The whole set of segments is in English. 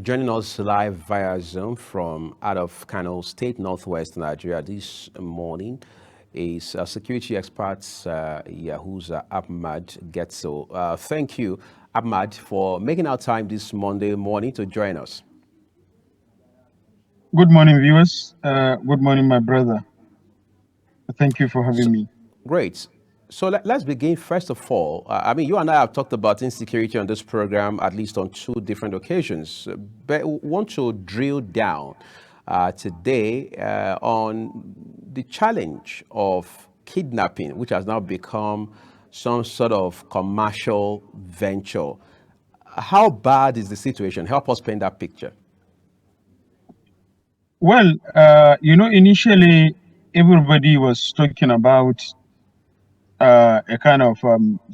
Joining us live via Zoom from out of Kano State, Northwest Nigeria this morning is security expert Yahuza Ahmad Getso. Thank you, Ahmad, for making our time this Monday morning to join us. Good morning, viewers. Good morning, my brother. Thank you for having So, me. great. So let's begin. First of all, I mean, you and I have talked about insecurity on this program at least on two different occasions, but we want to drill down today on the challenge of kidnapping, which has now become some sort of commercial venture. How bad is the situation? Help us paint that picture. Well, initially everybody was talking about a kind of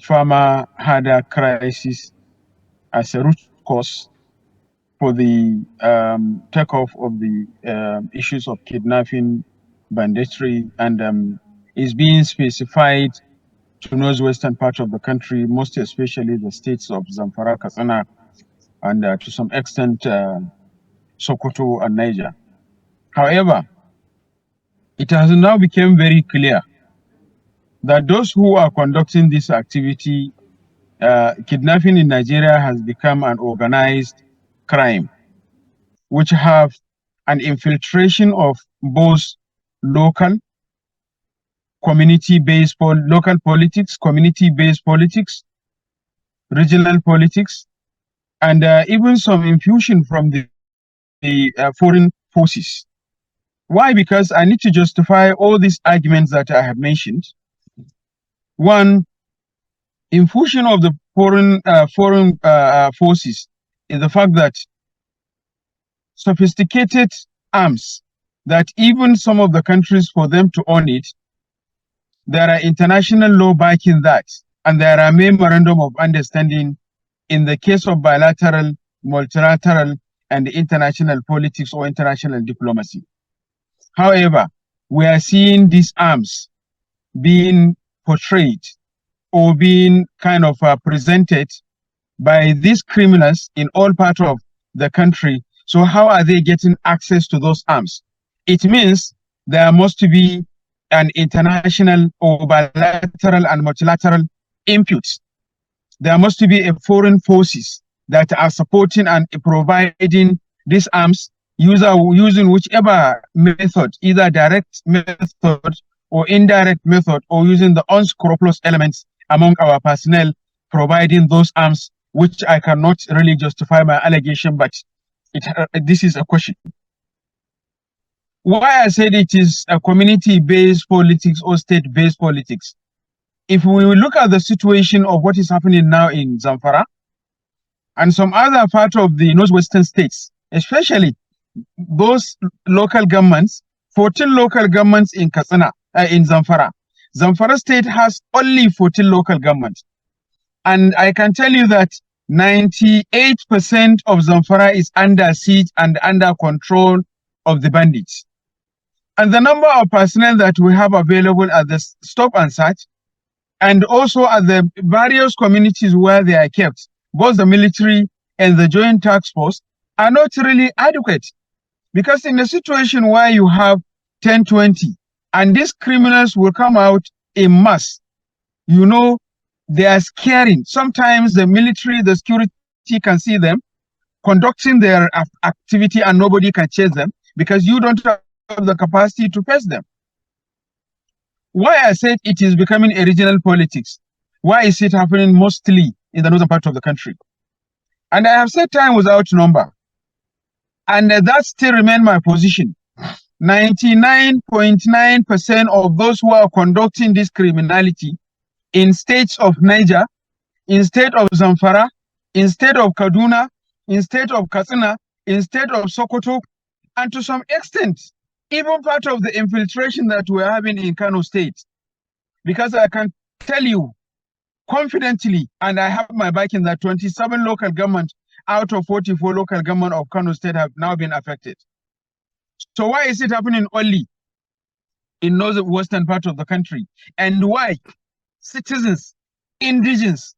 farmer harder crisis as a root cause for the takeoff of the issues of kidnapping, banditry, and is being specified to northwestern part of the country, most especially the states of Zamfara, Katsina, and to some extent Sokoto and Niger. However, it has now become very clear that those who are conducting this activity, kidnapping in Nigeria has become an organized crime, which have an infiltration of both local, community-based local politics, community-based politics, regional politics, and even some infusion from the foreign forces. Why? Because I need to justify all these arguments that I have mentioned. One, infusion of the foreign forces is the fact that sophisticated arms that even some of the countries, for them to own it, there are international law backing that, and there are memorandum of understanding in the case of bilateral, multilateral, and international politics or international diplomacy. However, we are seeing these arms being portrayed or being kind of presented by these criminals in all parts of the country. So how are they getting access to those arms? It means there must be an international or bilateral and multilateral input. There must be a foreign forces that are supporting and providing these arms using whichever method, either direct method or indirect method, or using the unscrupulous elements among our personnel providing those arms, which I cannot really justify my allegation, but this is a question. Why I said it is a community-based politics or state-based politics. If we look at the situation of what is happening now in Zamfara and some other part of the northwestern states, especially those local governments, 14 local governments in Katsina, in Zamfara. Zamfara state has only 14 local governments. And I can tell you that 98% of Zamfara is under siege and under control of the bandits. And the number of personnel that we have available at the stop and search, and also at the various communities where they are kept, both the military and the joint task force, are not really adequate. Because in a situation where you have 10, 20, and these criminals will come out in mass, you know, they are scaring. Sometimes the military, the security can see them conducting their activity and nobody can chase them because you don't have the capacity to face them. Why I said it is becoming a regional politics? Why is it happening mostly in the northern part of the country? And I have said time without number. And that still remains my position. 99.9% of those who are conducting this criminality in states of Niger, in state of Zamfara, in state of Kaduna, in state of Katsina, in state of Sokoto, and to some extent, even part of the infiltration that we're having in Kano State. Because I can tell you confidently, and I have my backing, that 27 local governments out of 44 local government of Kano State have now been affected. So why is it happening only in northwestern part of the country? And why citizens, indigenous,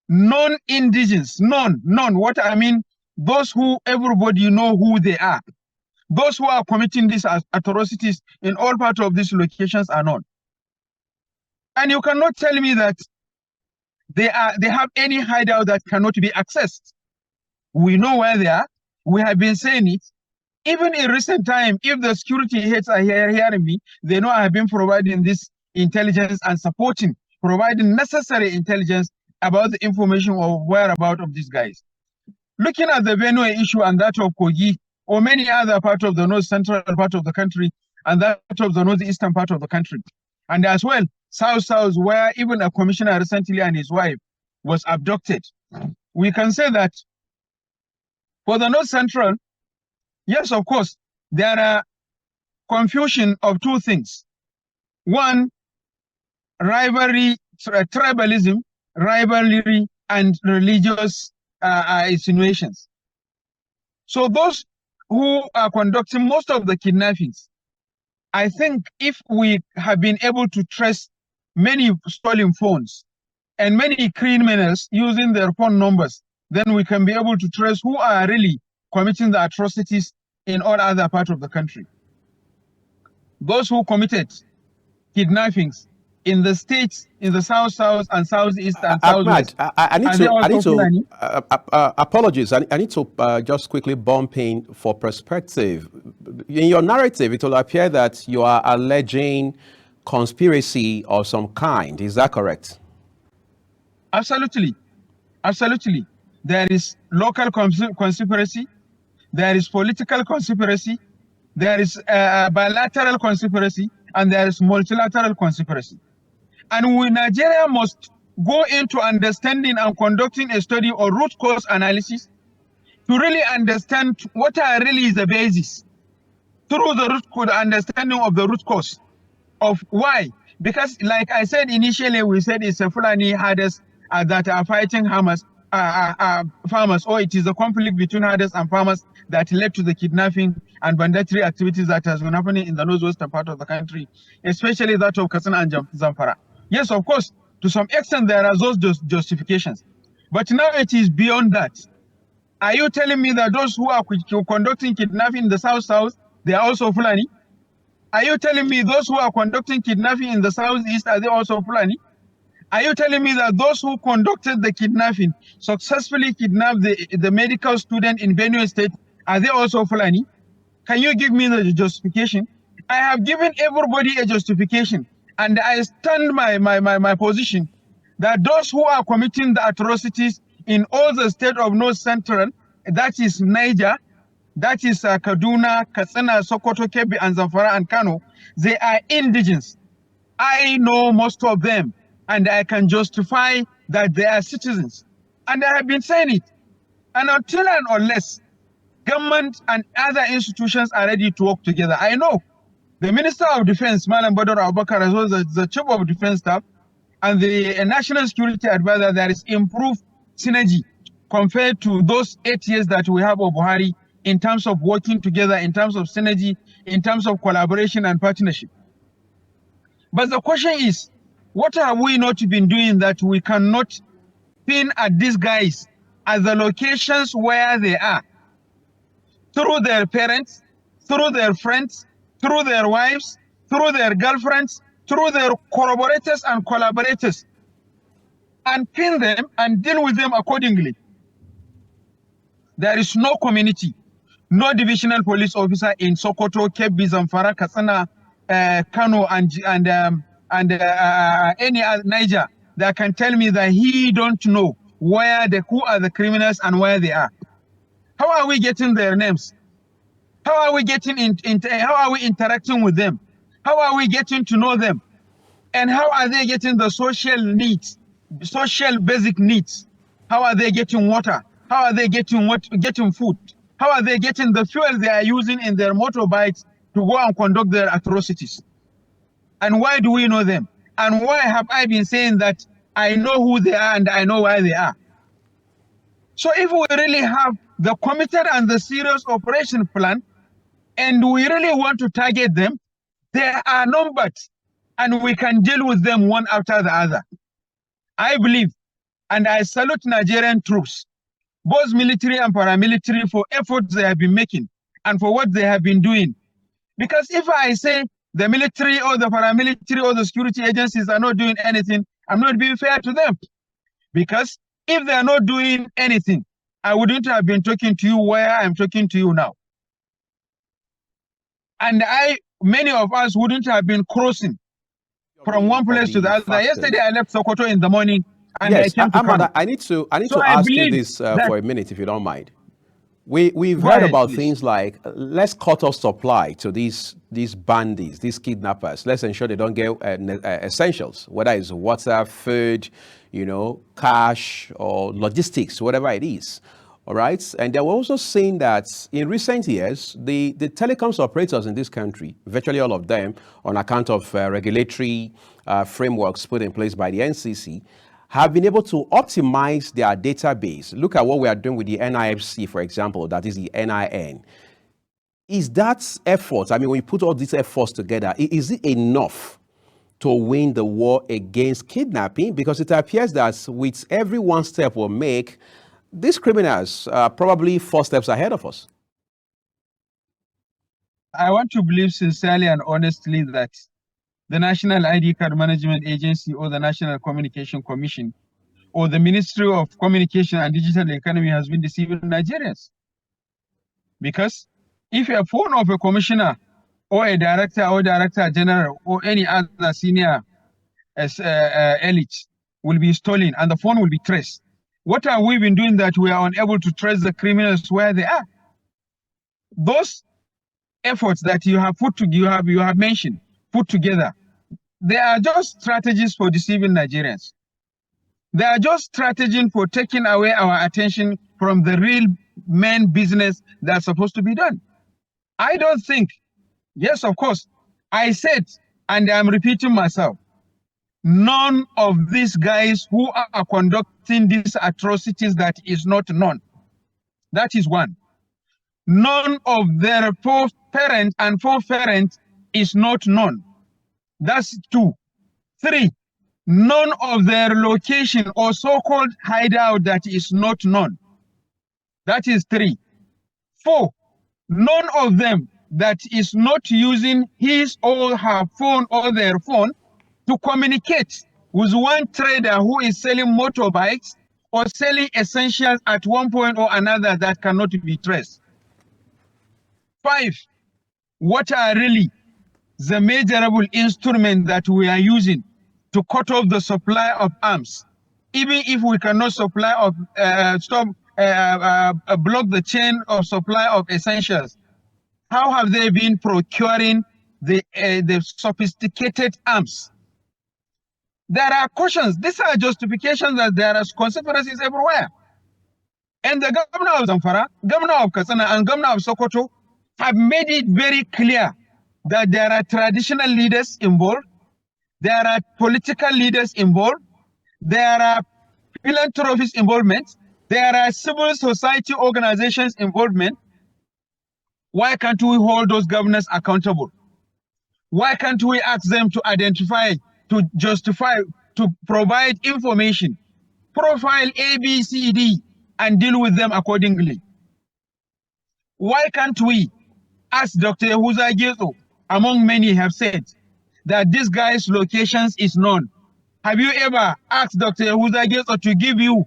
non-indigenous, none, what I mean, those who everybody know who they are, those who are committing these atrocities in all parts of these locations are known. And you cannot tell me that they have any hideout that cannot be accessed. We know where they are. We have been saying it. Even in recent time, if the security heads are hearing me, they know I have been providing this intelligence and providing necessary intelligence about the information of whereabouts of these guys. Looking at the Benue issue and that of Kogi, or many other parts of the north central part of the country, and that of the northeastern part of the country, and as well south, where even a commissioner recently and his wife was abducted, we can say that for the north central, yes, of course, there are confusion of two things. One, rivalry, tribalism, rivalry, and religious insinuations. So those who are conducting most of the kidnappings, I think if we have been able to trace many stolen phones and many criminals using their phone numbers, then we can be able to trace who are really committing the atrocities in all other parts of the country. Those who committed kidnappings in the states, in the south and southeast and Ahmad, southwest, I need are they also Fulani? apologies. I need to just quickly bump in for perspective. In your narrative, it will appear that you are alleging conspiracy of some kind. Is that correct? Absolutely. Absolutely. There is local conspiracy, there is political conspiracy, there is bilateral conspiracy, and there is multilateral conspiracy. And we, Nigeria, must go into understanding and conducting a study or root cause analysis to really understand what are really the basis through the understanding of the root cause of why. Because like I said initially, we said it's a Fulani herders that are fighting farmers, or it is a conflict between herders and farmers that led to the kidnapping and banditry activities that has been happening in the northwestern part of the country, especially that of Katsina and Zamfara. Yes, of course, to some extent there are those justifications. But now it is beyond that. Are you telling me that those who are conducting kidnapping in the south, they are also Fulani? Are you telling me those who are conducting kidnapping in the southeast, are they also Fulani? Are you telling me that those who conducted the kidnapping successfully kidnapped the medical student in Benue State, are they also Fulani? Can you give me the justification? I have given everybody a justification, and I stand my position that those who are committing the atrocities in all the state of North Central, that is Niger, that is Kaduna, Katsina, Sokoto, Kebbi, and Zamfara and Kano, they are indigenous. I know most of them, and I can justify that they are citizens. And I have been saying it. And until and unless government and other institutions are ready to work together, I know the Minister of Defense, Malam Badr Abubakar, as well as the Chief of Defense Staff, and the National Security Advisor, there is improved synergy compared to those 8 years that we have of Buhari in terms of working together, in terms of synergy, in terms of collaboration and partnership. But the question is, what have we not been doing that we cannot pin at these guys at the locations where they are, through their parents, through their friends, through their wives, through their girlfriends, through their corroborators and collaborators, and pin them and deal with them accordingly? There is no community, no divisional police officer in Sokoto, Kebbi, Zamfara, Katsina, Kano, and any other Niger that can tell me that he don't know who are the criminals and where they are. How are we getting their names? How are we getting how are we interacting with them? How are we getting to know them? And how are they getting the social needs, social basic needs? How are they getting water? How are they getting food? How are they getting the fuel they are using in their motorbikes to go and conduct their atrocities? And why do we know them? And why have I been saying that I know who they are and I know where they are? So if we really have the committed and the serious operation plan, and we really want to target them, they are numbered, and we can deal with them one after the other. I believe, and I salute Nigerian troops both military and paramilitary, for efforts they have been making and for what they have been doing. Because if I say the military or the paramilitary or the security agencies are not doing anything, I'm not being fair to them. Because if they are not doing anything, I wouldn't have been talking to you where I'm talking to you now. And many of us wouldn't have been crossing from one place to the other. Yesterday, I left Sokoto in the morning and I Yes, came to Kano. I need to So I ask you believe this that, for a minute, if you don't mind. We've go heard ahead, about please. things like let's cut off supply to these bandits, these kidnappers. Let's ensure they don't get essentials, whether it's water, food, cash or logistics, whatever it is. All right. And they were also saying that in recent years, the telecoms operators in this country, virtually all of them, on account of regulatory frameworks put in place by the NCC, have been able to optimize their database. Look at what we are doing with the NIFC, for example, that is the NIN. Is that effort, I mean, when you put all these efforts together, is it enough to win the war against kidnapping? Because it appears that with every one step we make, these criminals are probably 4 steps ahead of us. I want to believe sincerely and honestly that the National ID Card Management Agency or the National Communication Commission or the Ministry of Communication and Digital Economy has been deceiving Nigerians. Because if a phone of a commissioner or a director or director general or any other senior elite will be stolen and the phone will be traced, what have we been doing that we are unable to trace the criminals where they are? Those efforts that you have mentioned, put together, they are just strategies for deceiving Nigerians. They are just strategies for taking away our attention from the real main business that's supposed to be done. I don't think, yes, of course, I said, and I'm repeating myself, none of these guys who are conducting these atrocities that is not known. That is one. None of their parent and foreparent is not known. That's 2. 3, none of their location or so-called hideout that is not known. That is 3. 4, none of them that is not using his or her phone or their phone to communicate with one trader who is selling motorbikes or selling essentials at one point or another that cannot be traced. 5, what are really the measurable instrument that we are using to cut off the supply of arms, even if we cannot supply of block the chain of supply of essentials? How have they been procuring the sophisticated arms? There are questions. These are justifications that there are conspiracies everywhere. And the governor of Zamfara, governor of Katsina, and governor of Sokoto have made it very clear that there are traditional leaders involved, there are political leaders involved, there are philanthropists involvement, there are civil society organizations involvement. Why can't we hold those governors accountable? Why can't we ask them to identify, to justify, to provide information, profile A, B, C, D, and deal with them accordingly? Why can't we ask Dr. Yahuza Gezo, among many have said, that this guy's locations is known? Have you ever asked Dr. Yahuza Gezo to give you,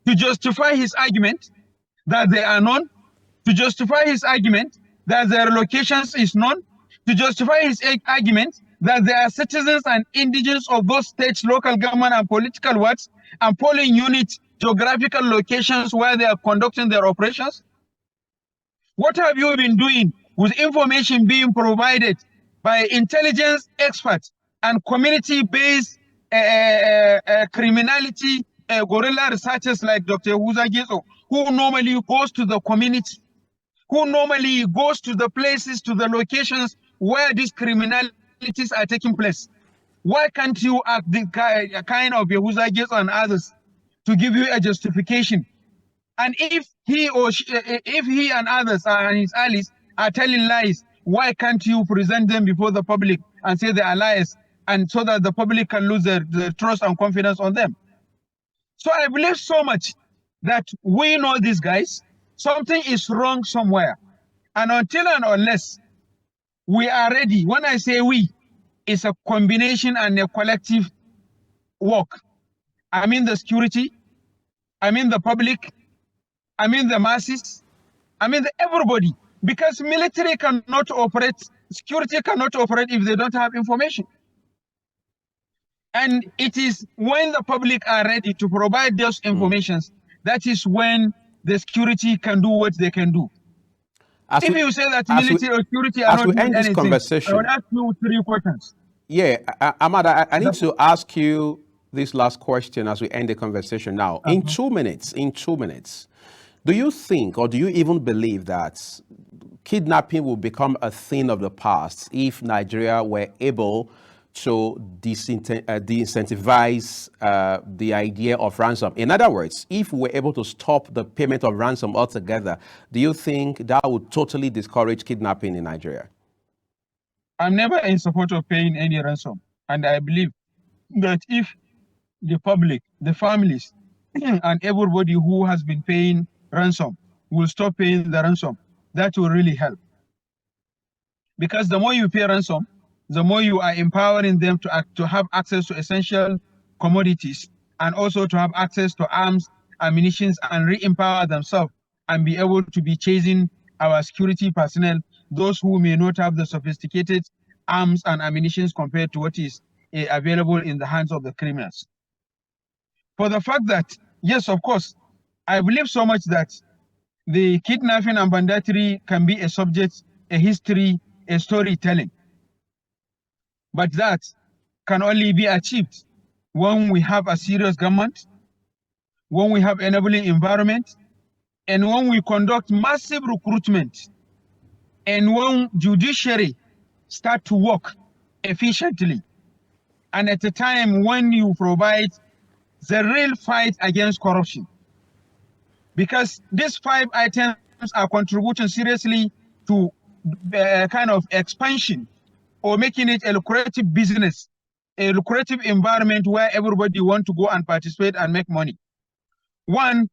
to justify his argument that they are known, to justify his argument that their locations is known, to justify his argument that they are citizens and indigenous of those states, local government and political wards and polling units, geographical locations where they are conducting their operations? What have you been doing with information being provided by intelligence experts and community-based criminality guerrilla researchers like Dr. Yahuza Gezo, who normally goes to the community, who normally goes to the places, to the locations where these criminalities are taking place? Why can't you ask the kind of Yahuza Gezo and others to give you a justification? And if he or she, if he and others and his allies are telling lies, why can't you present them before the public and say they are liars, and so that the public can lose their trust and confidence on them? So I believe so much that we know these guys, something is wrong somewhere. And until and unless we are ready, when I say we, it's a combination and a collective work. I mean the security, I mean the public, I mean the masses, I mean everybody. Because military cannot operate, security cannot operate if they don't have information. And it is when the public are ready to provide those informations, that is when the security can do what they can do. As If we, you say that as we, military or security are as not we doing end this anything, I would conversation, ask you 3 questions. yeah, Ahmad, I need The, to ask you this last question as we end the conversation now. In uh-huh. 2 minutes, do you think or do you even believe that kidnapping will become a thing of the past if Nigeria were able to de-incentivize the idea of ransom? In other words, if we were able to stop the payment of ransom altogether, do you think that would totally discourage kidnapping in Nigeria? I'm never in support of paying any ransom. And I believe that if the public, the families, and everybody who has been paying ransom will stop paying the ransom, that will really help. Because the more you pay ransom, the more you are empowering them to have access to essential commodities and also to have access to arms, ammunition, and re-empower themselves and be able to be chasing our security personnel, those who may not have the sophisticated arms and ammunition compared to what is available in the hands of the criminals. For the fact that, yes, of course, I believe so much that the kidnapping and banditry can be a subject, a history, a storytelling. But that can only be achieved when we have a serious government, when we have enabling environment, and when we conduct massive recruitment, and when judiciary start to work efficiently, and at a time when you provide the real fight against corruption. Because these 5 items are contributing seriously to kind of expansion or making it a lucrative business, a lucrative environment where everybody want to go and participate and make money. One,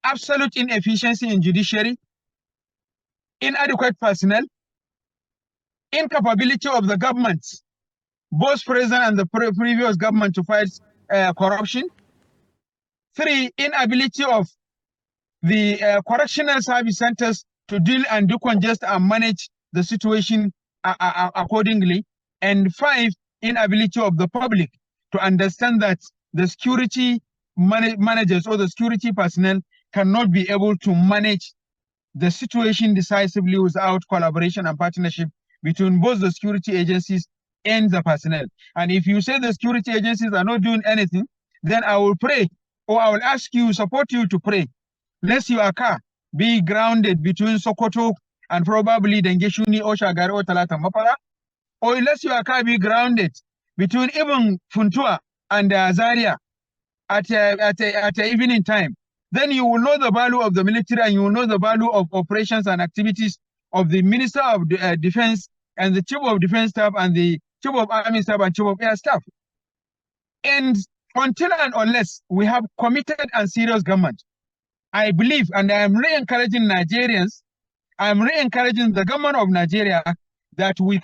absolute inefficiency in judiciary, inadequate personnel, incapability of the government, both present and the previous government, to fight corruption. 3, inability of the correctional service centers to deal and decongest and manage the situation accordingly. And 5, inability of the public to understand that the security managers or the security personnel cannot be able to manage the situation decisively without collaboration and partnership between both the security agencies and the personnel. And if you say the security agencies are not doing anything, then I will pray, or I will ask you, support you to pray. Let your car be grounded between Sokoto and probably Dengeshuni or Shagari or Talata Mapara, or let your car be grounded between even Funtua and Zaria at evening time. Then you will know the value of the military and you will know the value of operations and activities of the Minister of Defense and the Chief of Defense Staff and the Chief of Army Staff and Chief of Air Staff. And until and unless we have committed and serious government, I believe, and I am re-encouraging Nigerians, I am re-encouraging the government of Nigeria that we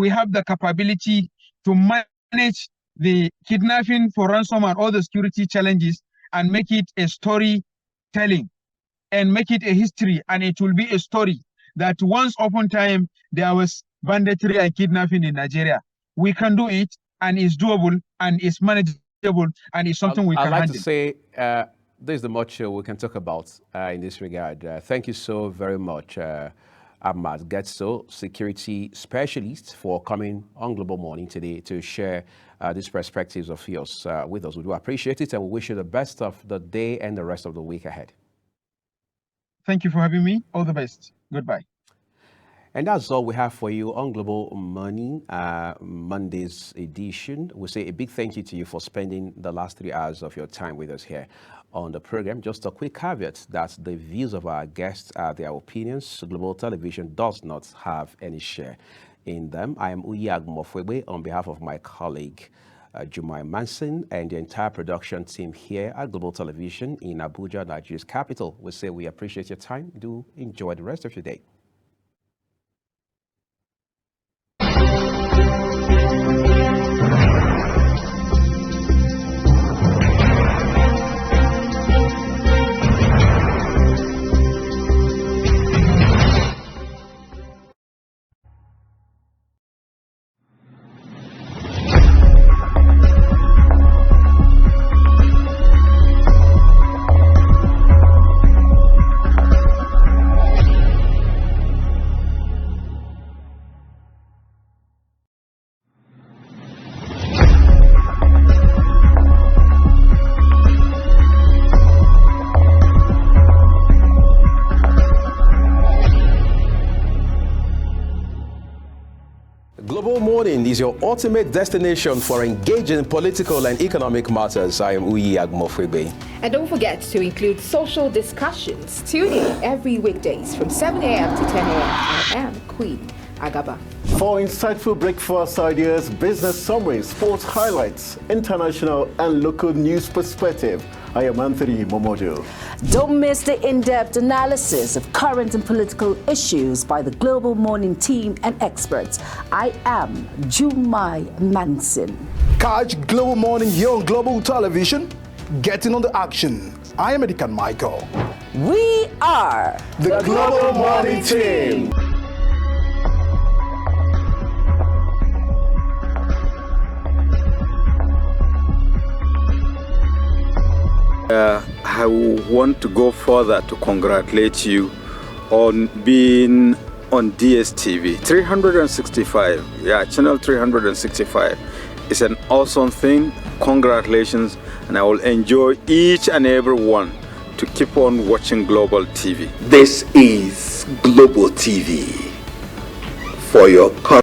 have the capability to manage the kidnapping for ransom and all the security challenges and make it a storytelling and make it a history, and it will be a story that once upon time there was banditry and kidnapping in Nigeria. We can do it, and it's doable, and it's manageable, and it's something we I'd can like handle. to say there's the much we can talk about in this regard. Thank you so very much, Ahmad Getso, security specialist, for coming on Global Morning today to share these perspectives of yours with us. We do appreciate it, and we wish you the best of the day and the rest of the week ahead. Thank you for having me. All the best. Goodbye. And that's all we have for you on Global Money, Monday's edition. We say a big thank you to you for spending the last 3 hours of your time with us here on the program. Just a quick caveat that the views of our guests are their opinions. Global Television does not have any share in them. I am Uyag Mofwebe on behalf of my colleague, Jumai Manson, and the entire production team here at Global Television in Abuja, Nigeria's capital. We say we appreciate your time. Do enjoy the rest of your day. Global Morning is your ultimate destination for engaging political and economic matters. I am Uyi Agmofwebe. And don't forget to include social discussions. Tune in every weekdays from 7 a.m. to 10 a.m. I am Queen Agaba. For insightful breakfast ideas, business summaries, sports highlights, international and local news perspective, I am Anthony Momodu. Don't miss the in-depth analysis of current and political issues by the Global Morning team and experts. I am Jumai Manson. Catch Global Morning here on Global Television. Getting on the action. I am Edikan Michael. We are The Global Morning team. I want to go further to congratulate you on being on DSTV 365. Yeah, channel 365 is an awesome thing. Congratulations, and I will enjoy each and every one to keep on watching Global TV. This is Global TV for your